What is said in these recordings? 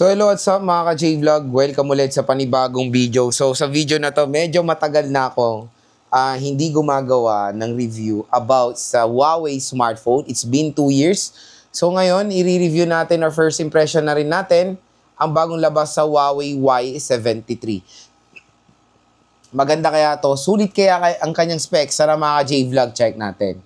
So hello, what's up mga ka-J-Vlog? Welcome ulit sa panibagong video. So sa video na to, medyo matagal na ako hindi gumagawa ng review about sa Huawei smartphone. It's been 2 years. So ngayon, i-review natin our first impression na rin natin ang bagong labas sa Huawei Y73. Maganda kaya to? Sulit kaya ang kanyang specs? Sana mga ka-J-Vlog, check natin.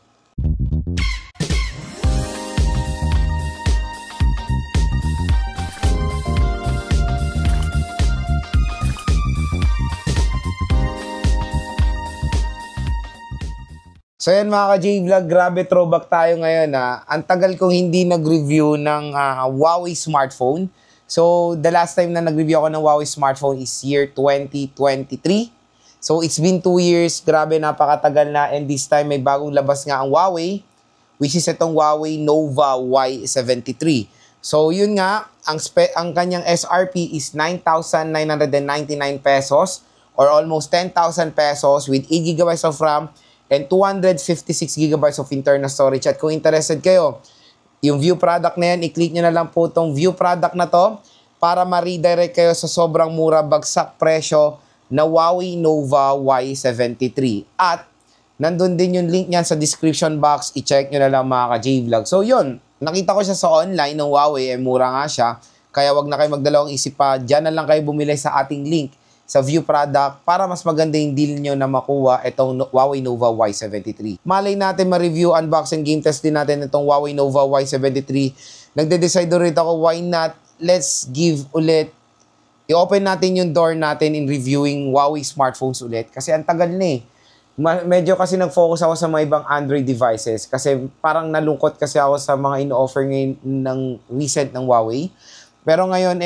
So yan mga ka-J-Vlog, grabe throwback tayo ngayon Ang tagal kong hindi nag-review ng Huawei smartphone. So the last time na nag-review ako ng Huawei smartphone is year 2023. So it's been 2 years, grabe napakatagal na, and this time may bagong labas nga ang Huawei, which is itong Huawei Nova Y73. So yun nga, ang kanyang SRP is 9,999 pesos or almost 10,000 pesos with 8GB of RAM and 256GB of internal storage. At kung interested kayo, yung view product na yan, i-click nyo na lang po itong view product na to para ma-redirect kayo sa sobrang mura, bagsak presyo na Huawei Nova Y73. At nandun din yung link niyan sa description box. I-check nyo na lang mga ka-J-Vlog. So yun, nakita ko siya sa online ng Huawei, mura nga siya. Kaya wag na kayo magdalawang isip pa. Diyan na lang kayo bumili sa ating link sa view product para mas maganda yung deal nyo na makuha itong Huawei Nova Y73. Malay natin ma-review, unboxing, game test din natin itong Huawei Nova Y73. Nagde-decide ulit ako, why not? Let's give ulit, i-open natin yung door natin in reviewing Huawei smartphones ulit. Kasi ang tagal na medyo kasi nag-focus ako sa mga ibang Android devices. Kasi parang nalungkot kasi ako sa mga ino-offer ngayon ng recent ng Huawei. Pero ngayon,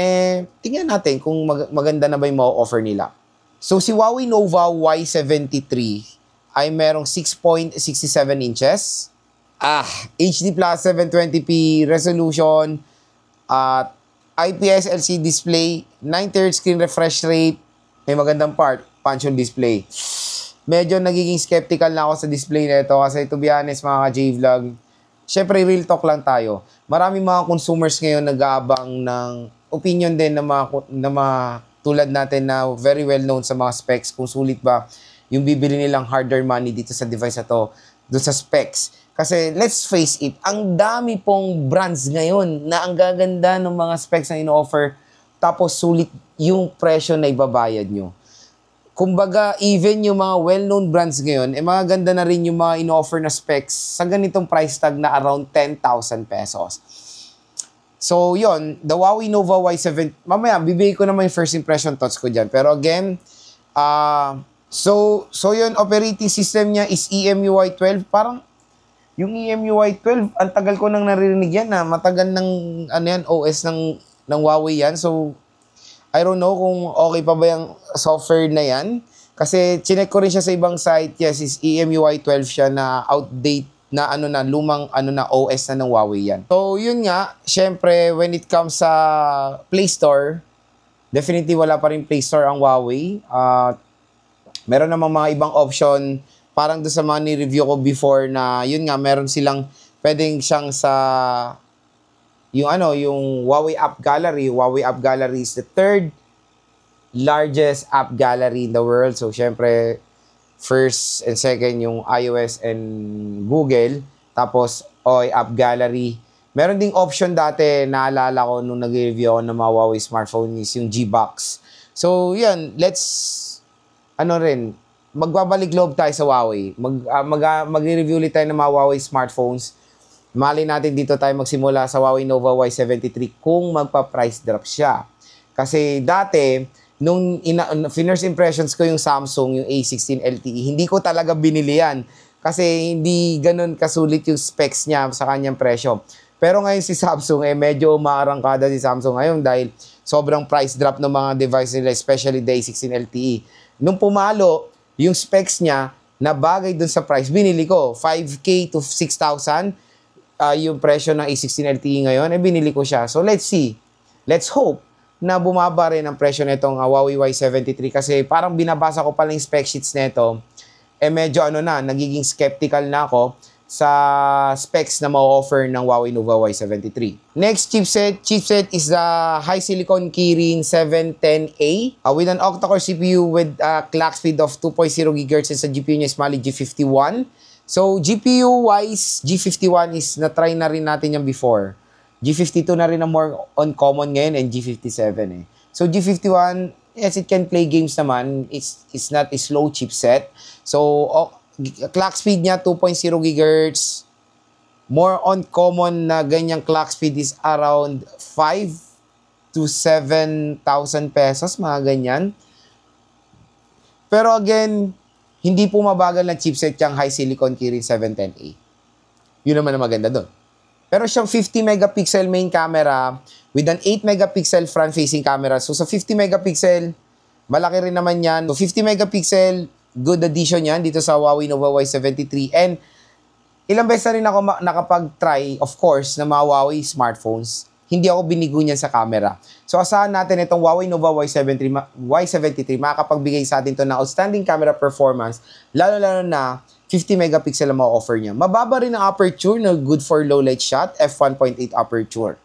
tingnan natin kung maganda na ba yung ma-offer nila. So, si Huawei Nova Y73 ay merong 6.67 inches. HD Plus 720p resolution. At IPS LCD display. 90Hz screen refresh rate. May magandang part, punch hole display. Medyo nagiging skeptical na ako sa display na ito. Kasi to be honest, mga ka-J-Vlog, syempre, real talk lang tayo. Maraming mga consumers ngayon nag-aabang ng opinion din na mga tulad natin na very well known sa mga specs. Kung sulit ba yung bibili nilang hard-earned money dito sa device na to, doon sa specs. Kasi let's face it, ang dami pong brands ngayon na ang gaganda ng mga specs na ino-offer, tapos sulit yung presyo na ibabayad nyo. Kumbaga, even yung mga well-known brands ngayon, maganda na rin yung mga ino-offer na specs sa ganitong price tag na around 10,000 pesos. So, yon, the Huawei Nova Y7, mamaya, bibigay ko naman yung first impression thoughts ko dyan. Pero again, so yun, operating system niya is EMUI 12. Parang, yung EMUI 12, ang tagal ko nang naririnig yan matagal ng OS ng Huawei yan. So, I don't know kung okay pa ba yung software na yan. Kasi chinek ko rin siya sa ibang site. Yes, is EMUI 12 siya na outdate na lumang OS na ng Huawei yan. So yun nga, syempre when it comes sa Play Store, definitely wala pa rin Play Store ang Huawei. Meron namang mga ibang option, parang doon sa mga ni-review ko before na yun nga, meron silang pwedeng siyang sa yung Huawei App Gallery. Huawei App Gallery is the 3rd largest app gallery in the world. So, syempre, first and second yung iOS and Google. Tapos, App Gallery. Meron ding option dati, naalala ko nung nag-review ako ng mga Huawei smartphone is yung G-Box. So, yan. Let's, magbabalik loob tayo sa Huawei. Mag-review ulit tayo ng mga Huawei smartphones. Mali natin dito tayo magsimula sa Huawei Nova Y73 kung magpa-price drop siya. Kasi dati, nung first impressions ko yung Samsung, yung A16 LTE, hindi ko talaga binili yan. Kasi hindi ganun kasulit yung specs niya sa kanyang presyo. Pero ngayon si Samsung, medyo umaarangkada si Samsung ngayon dahil sobrang price drop ng mga device nila, especially the A16 LTE. Nung pumalo, yung specs niya na bagay dun sa price, binili ko. 5K to 6,000. Yung presyo ng A16 LTE ngayon, binili ko siya. So, let's see. Let's hope na bumaba rin ang presyo nitong Huawei Y73 kasi parang binabasa ko pala yung spec sheets nito, medyo nagiging skeptical na ako sa specs na ma-offer ng Huawei Nova Y73. Next chipset is the high silicon Kirin 710A with an octa-core CPU with a clock speed of 2.0 GHz and sa GPU niya is Mali G51. So GPU-wise, G51 is na-try na rin natin yan before. G52 na rin ang more uncommon ngayon and G57 eh. So G51, yes, it can play games naman. It's not a slow chipset. So clock speed niya 2.0 GHz. More on common na ganyang clock speed is around 5 to 7,000 pesos, mga ganyan. Pero again, hindi po mabagal na chipset yung high silicon Kirin 710A. Yun naman ang maganda doon. Pero siyang 50 megapixel main camera with an 8 megapixel front-facing camera. So sa 50 megapixel, malaki rin naman yan. So 50 megapixel, good addition yan dito sa Huawei Nova Y73. And ilang beses na rin ako nakapag-try, of course, na mga Huawei smartphones. Hindi ako binigo niyan sa camera. So asahan natin itong Huawei Nova Y73 makakapagbigay sa atin to ng outstanding camera performance, lalo-lalo na 50 megapixel ang ma-offer niya. Mababa rin ang aperture na good for low light shot, f1.8 aperture.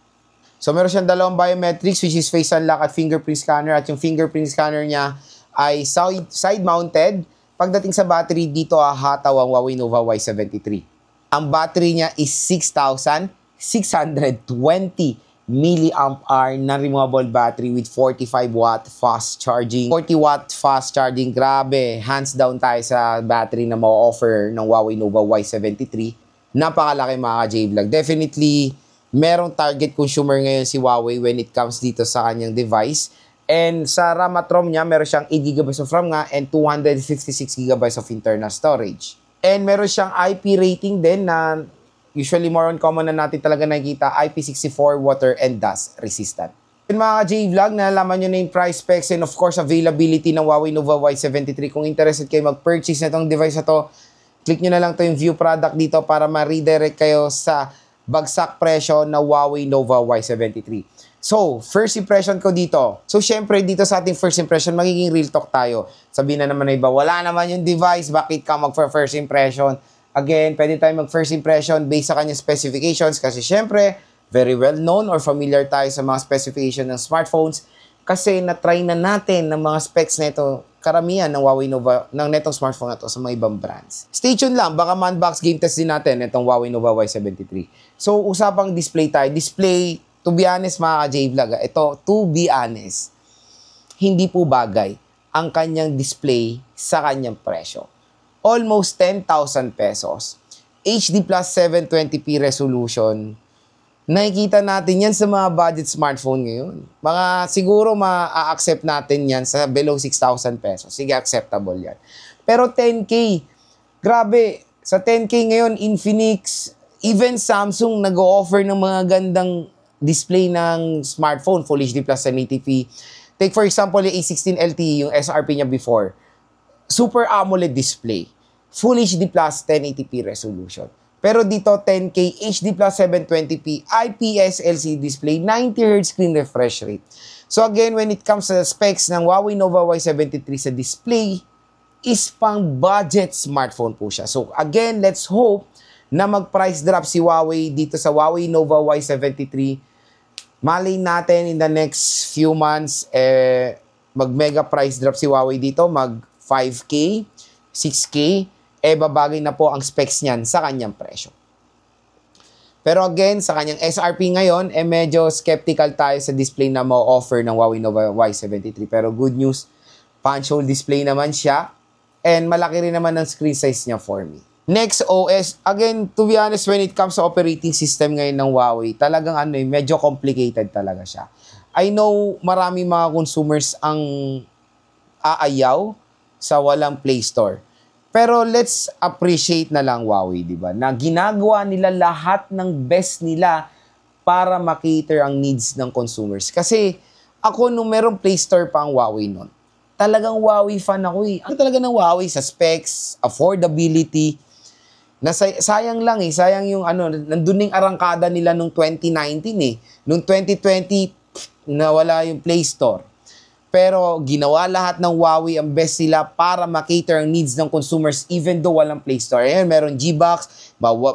So meron siyang dalawang biometrics which is face unlock at fingerprint scanner, at yung fingerprint scanner niya ay side-mounted. Pagdating sa battery, dito hataw ang Huawei Nova Y73. Ang battery niya is 6,620 mAh na removable battery with 45-watt fast charging. 40-watt fast charging, grabe. Hands down tayo sa battery na ma-offer ng Huawei Nova Y73. Napakalaki mga ka-J-Vlog. Definitely, merong target consumer ngayon si Huawei when it comes dito sa kanyang device. And sa RAM at ROM niya, meron siyang 8GB of RAM nga and 256GB of internal storage. And meron siyang IP rating din na usually more on common na natin talaga nakikita, IP64 water and dust resistant. And mga J-Vlog, nalaman nyo na yung price specs and of course availability ng Huawei Nova Y73. Kung interested kayo mag-purchase na itong device na to, click nyo na lang to yung view product dito para ma-redirect kayo sa bagsak presyo na Huawei Nova Y73. So, first impression ko dito. So, syempre, dito sa ating first impression, magiging real talk tayo. Sabihin na naman na iba, wala naman yung device, bakit ka mag-first impression? Again, pwede tayo mag-first impression based sa kanyang specifications kasi syempre, very well known or familiar tayo sa mga specifications ng smartphones kasi na-try na natin ng mga specs na ito, karamihan ng Huawei Nova, ng netong smartphone na ito sa mga ibang brands. Stay tuned lang, baka man-box game test din natin itong Huawei Nova Y73. So, usapang display tayo. Display, to be honest mga ka-J-Vlog, ito, to be honest, hindi po bagay ang kanyang display sa kanyang presyo. Almost 10,000 pesos. HD plus 720p resolution. Nakikita natin yan sa mga budget smartphone ngayon. Mga siguro ma-accept natin yan sa below 6,000 pesos. Sige, acceptable yan. Pero 10K, grabe, sa 10K ngayon, Infinix, even Samsung nag-o-offer ng mga gandang display ng smartphone, Full HD plus 1080p. Take for example, yung A16 LTE, yung SRP niya before. Super AMOLED display. Full HD plus 1080p resolution. Pero dito, 10K, HD plus 720p, IPS LCD display, 90Hz screen refresh rate. So again, when it comes to the specs ng Huawei Nova Y73 sa display, is pang budget smartphone po siya. So again, let's hope na mag-price drop si Huawei dito sa Huawei Nova Y73. Malay natin in the next few months, mag-mega price drop si Huawei dito, mag 5K, 6K, babagay na po ang specs niyan sa kanyang presyo. Pero again, sa kanyang SRP ngayon, medyo skeptical tayo sa display na ma-offer ng Huawei Nova Y73. Pero good news, punch hole display naman siya, and malaki rin naman ang screen size niya for me. Next OS, again, to be honest, when it comes to operating system ngayon ng Huawei, talagang medyo complicated talaga siya. I know marami mga consumers ang aayaw sa walang Play Store. Pero let's appreciate na lang Huawei, di ba? Na ginagawa nila lahat ng best nila para makater ang needs ng consumers. Kasi ako nung merong Play Store pa ang Huawei nun, talagang Huawei fan ako eh. Ang talaga ng Huawei sa specs, affordability, sayang lang eh. Sayang yung nandun yung arangkada nila nung 2019 eh. Nung 2020, nawala yung Play Store. Pero ginawa lahat ng Huawei ang best nila para makater ang needs ng consumers even though walang Play Store. Ayan, meron Gbox,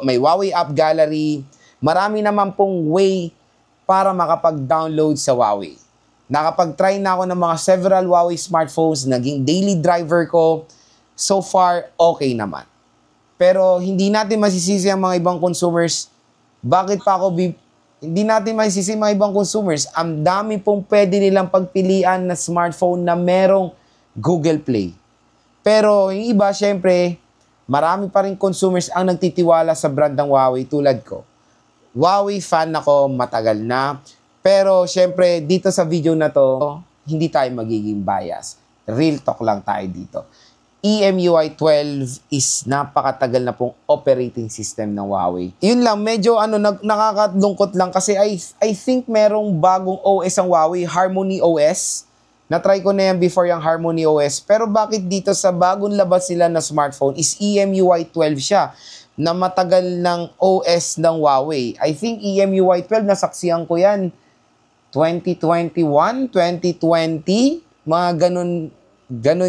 may Huawei App Gallery. Marami naman pong way para makapag-download sa Huawei. Nakapag-try na ako ng mga several Huawei smartphones, naging daily driver ko. So far, okay naman. Pero hindi natin masisisi ang mga ibang consumers. Bakit pa ako hindi natin masisisi mga ibang consumers. Ang dami pong pwede nilang pagpilian na smartphone na merong Google Play. Pero yung iba, syempre, marami pa rin consumers ang nagtitiwala sa brand ng Huawei tulad ko. Huawei fan ako matagal na. Pero syempre, dito sa video na to, hindi tayo magiging bias. Real talk lang tayo dito. EMUI 12 is napakatagal na pong operating system ng Huawei. Yun lang, medyo nakakalungkot lang kasi I think merong bagong OS ang Huawei, Harmony OS. Na-try ko na yan before yung Harmony OS. Pero bakit dito sa bagong labas sila na smartphone is EMUI 12 siya na matagal ng OS ng Huawei. I think EMUI 12, nasaksihan ko yan 2021, 2020, mga ganun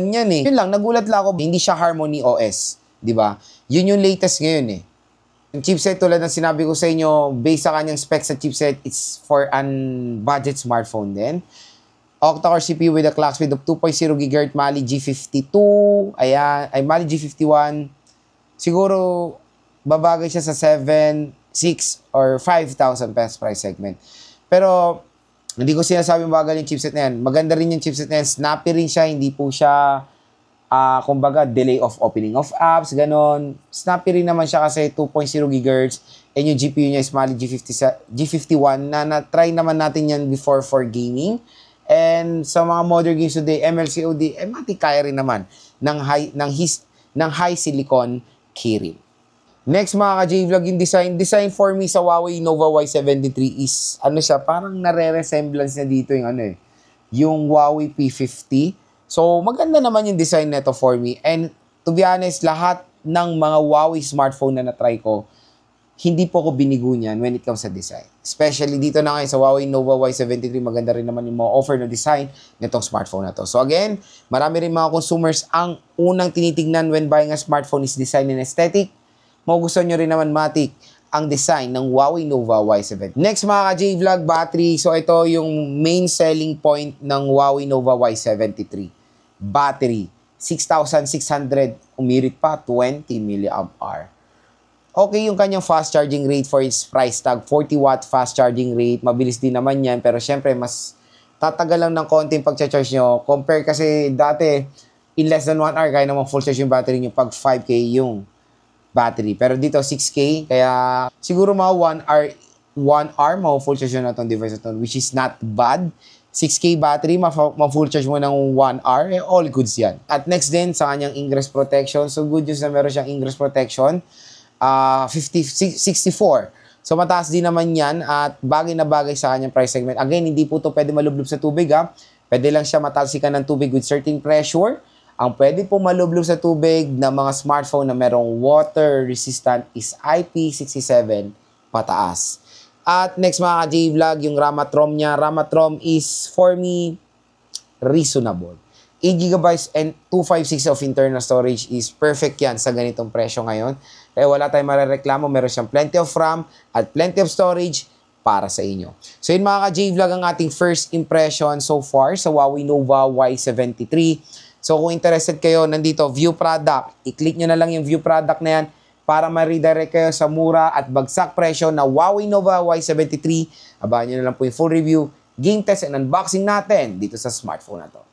yan eh. Yun lang, nagulat lang ako, hindi siya Harmony OS, di ba? Yun yung latest ngayon eh. Yung chipset, tulad ng sinabi ko sa inyo, based sa kanyang specs sa chipset, it's for an budget smartphone din. Octa-core CPU with a clock speed of 2.0 GHz, Mali G52, ayan, ay Mali G51. Siguro, babagay siya sa 7, 6, or 5,000 pesos price segment. Pero, hindi ko sinasabing bagal yung chipset na yan. Maganda rin yung chipset na yan. Snappy rin siya. Hindi po siya, kumbaga, delay of opening of apps, ganon. Snappy rin naman siya kasi 2.0 GHz. And yung GPU niya is Mali G51 na na-try naman natin yan before for gaming. And sa mga modern games today, MLCOD, mati kaya rin naman ng high silicon keyring. Next mga ka-J-Vlog, yung design for me sa Huawei Nova Y73 is, siya, parang nare-resemblance niya dito yung Huawei P50. So, maganda naman yung design nito for me. And to be honest, lahat ng mga Huawei smartphone na na-try ko, hindi po ko binigo niyan when it comes sa design. Especially dito na ngayon sa Huawei Nova Y73, maganda rin naman yung mga offer na design nitong smartphone na to. So again, marami rin mga consumers ang unang tinitignan when buying a smartphone is design and aesthetic. Magugustuhan nyo rin naman matik ang design ng Huawei Nova Y7. Next mga ka-J-Vlog, battery. So ito yung main selling point ng Huawei Nova Y73. Battery, 6,600, umirit pa, 20 mAh. Okay yung kanyang fast charging rate for its price tag, 40 watt fast charging rate. Mabilis din naman yan, pero syempre mas tatagal lang ng konting pag-charge nyo. Compare kasi dati, in less than 1 hour, kaya naman full charge yung battery nyo pag 5K yung battery. Pero dito, 6K. Kaya siguro mga 1 hour, ma-full charge na itong device na ito, which is not bad. 6K battery, ma-full charge mo ng 1 hour, all goods yan. At next din, sa kanyang ingress protection. So, good news na meron siyang ingress protection. 64. So, mataas din naman yan at bagay na bagay sa kanyang price segment. Again, hindi po ito pwede malublob sa tubig ha. Pwede lang siya matalsikan ng tubig with certain pressure. Ang pwede po malublob sa tubig na mga smartphone na merong water resistant is IP67 pataas. At next mga ka-J-Vlog, yung RAM at ROM niya. RAM at ROM is for me reasonable. 8GB and 256 of internal storage is perfect yan sa ganitong presyo ngayon. Kaya wala tayong marereklamo. Meron siyang plenty of RAM at plenty of storage para sa inyo. So yun mga ka-J-Vlog ang ating first impression so far sa Huawei Nova Y73. So kung interested kayo, nandito, view product. I-click nyo na lang yung view product na yan para ma-redirect kayo sa mura at bagsak presyo na Huawei Nova Y73. Abangan nyo na lang po yung full review, game test and unboxing natin dito sa smartphone na to.